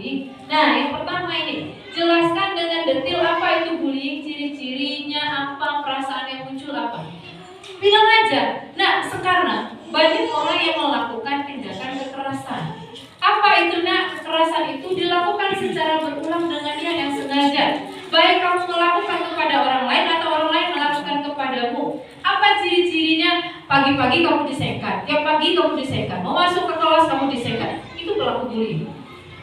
bullying. Nah, yang pertama ini, jelaskan dengan detail apa itu bullying, ciri-cirinya apa, perasaan yang muncul apa. Bilang aja. Nah, sekarang banyak orang yang melakukan tindakan kekerasan. Apa itu nak? Kekerasan itu dilakukan secara berulang dengan niat yang sengaja. Baik kamu melakukan kepada orang lain atau orang lain melakukan kepadamu. Apa ciri-cirinya? Pagi-pagi kamu disekat, tiap pagi kamu disekat, mau masuk ke kelas kamu disekat. Itu pelaku bullying.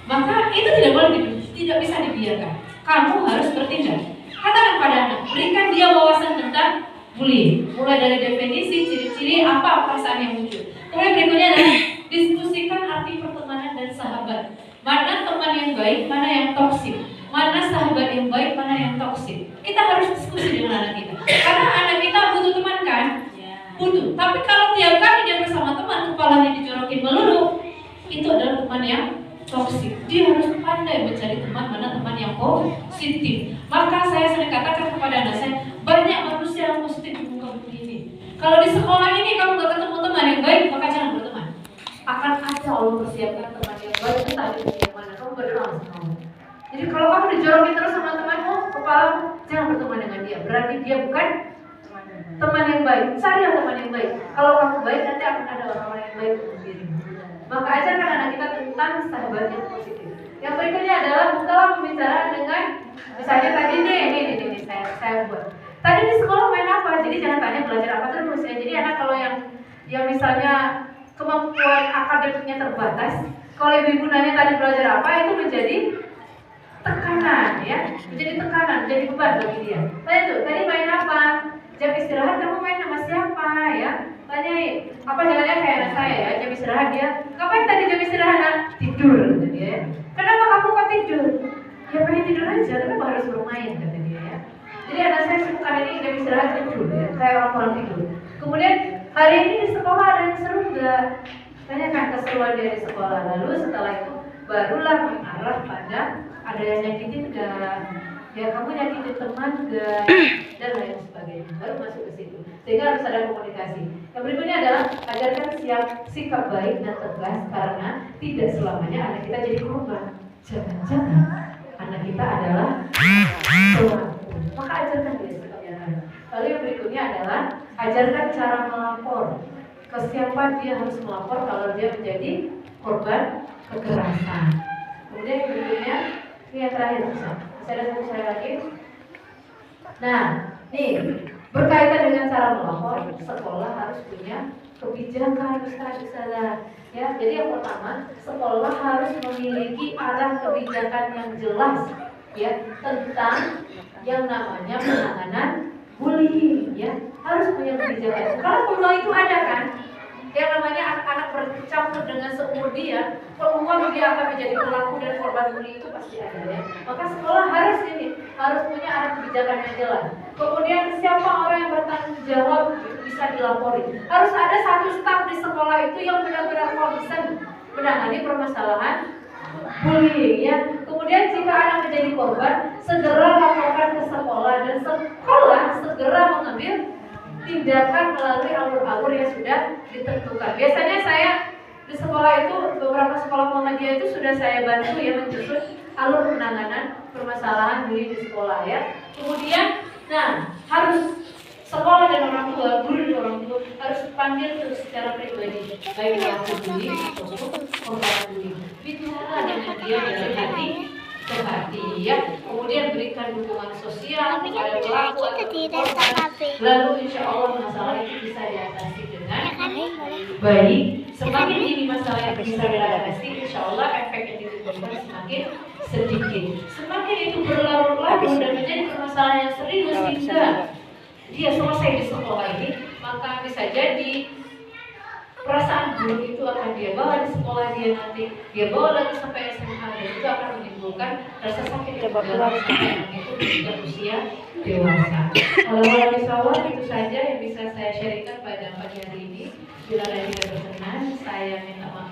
Maka itu tidak boleh, tidak bisa dibiarkan. Kamu harus bertindak. Katakan pada anak, berikan dia wawasan tentang bullying. Mulai dari definisi, ciri-ciri, apa perasaan yang muncul. Kemudian berikutnya adalah diskusikan arti pertemanan dan sahabat. Mana teman yang baik, mana yang toksik. Mana sahabat yang baik, mana yang toksik. Kita harus diskusi dengan anak kita. Karena anak kita butuh teman kan? Butuh. Tapi kalau tiap kali dia bersama teman, kepalanya dijorokin melulu, itu adalah teman yang toksik. Dia harus pandai mencari teman, mana teman yang positif. Maka saya sering katakan kepada anak saya, banyak manusia yang positif di muka bumi ini. Kalau di sekolah ini kamu gak ketemu teman yang baik, maka jangan berteman. Akan ada Allah persiapkan teman yang baik, entah di yang mana. Kamu berdoa sama kamu. Jadi kalau kamu dijorokin terus sama temanmu, kepalamu, jangan berteman dengan dia. Berarti dia bukan teman yang baik. Carilah teman yang baik. Kalau kamu baik, nanti akan ada orang-orang yang baik untuk dirimu. Maka ajarkan anak kita tentang sahabat yang positif. Yang berikutnya adalah bukalah pembicaraan dengan, misalnya tadi nih saya buat. Tadi di sekolah main apa? Jadi jangan tanya belajar apa terus ya. Jadi anak kalau yang misalnya kemampuan akademiknya terbatas, kalau ibu nanya tadi belajar apa, itu menjadi tekanan ya, menjadi tekanan, menjadi beban bagi dia. Tanya tuh, tadi main apa? Jam istirahat kamu main sama siapa ya? Tanyain. Apa jalannya kayak anak saya ya, jam istirahat dia, kapan tadi jam istirahat? Tidur kata dia ya. Kenapa kamu kok tidur? Ya pengen tidur aja, kenapa harus bermain kata dia ya. Jadi anak saya sibuk hari ini jam istirahat tidur ya, kayak orang tidur. Kemudian hari ini di sekolah ada yang seru nggak? Tanyakan keseruan dia di sekolah. Lalu setelah itu barulah mengarah pada ada yang nyakitin nggak? Ya kamu nyakitin teman nggak? Dan lain sebagainya. Baru masuk ke situ. Sehingga harus ada komunikasi. Yang berikutnya adalah ajarkan sikap baik dan tegas karena tidak selamanya anak kita jadi korban. Jangan-jangan anak kita adalah pelaku. Maka ajarkan dia sikap yang baik. Lalu yang berikutnya adalah ajarkan cara melapor. Ke siapa dia harus melapor kalau dia menjadi korban kekerasan. Kemudian yang berikutnya, ini yang terakhir bisa ada satu saya lagi. Nah, nih berkaitan dengan cara melapor, sekolah harus punya kebijakan Ustaz. Ya, jadi yang pertama, sekolah harus memiliki arah kebijakan yang jelas ya tentang yang namanya penanganan bullying ya. Harus punya kebijakan. Kalau peluang itu ada kan? Yang namanya anak-anak bercampur dengan seumur dia, peluang dia akan menjadi pelaku dan korban bullying itu pasti ada ya. Maka sekolah harus punya arah kebijakan yang jelas. Kemudian siapa orang yang bertanggung jawab bisa dilapori. Harus ada satu staf di sekolah itu yang benar-benar concern menangani permasalahan bullying ya. Kemudian jika anak menjadi korban, segera laporkan ke sekolah dan sekolah segera mengambil tindakan melalui alur-alur yang sudah ditentukan. Biasanya saya di sekolah itu, beberapa sekolah Muhammadiyah itu sudah saya bantu ya menyusun alur penanganan permasalahan bullying di sekolah ya. Kemudian, harus sekolah dan orang tua, guru dan orang tua harus panggil secara pribadi, baik pelaku bullying ataupun korban bullying. Bicara dengan dia dari hati ke hati ya. Kemudian berikan dukungan sosial kepada pelaku atau korban. Lalu insya Allah masalah itu bisa diatasi dengan baik. Semakin ini masalah yang bisa diatasi, insya Allah efek yang ditimbulkan semakin sedikit. Semakin itu berlarut-larut dan menjadi permasalahan yang serius hingga dia selesai di sekolah ini, maka bisa jadi perasaan buruk itu akan dia bawa di sekolah dia nanti, dia bawa lagi sampai SMA dan itu akan menimbulkan rasa sakit yang dalam sampai itu di usia dewasa. Kalau misalnya itu saja yang bisa saya sharingkan pada pagi hari ini. Bila ada yang tidak berkenan, saya minta maaf.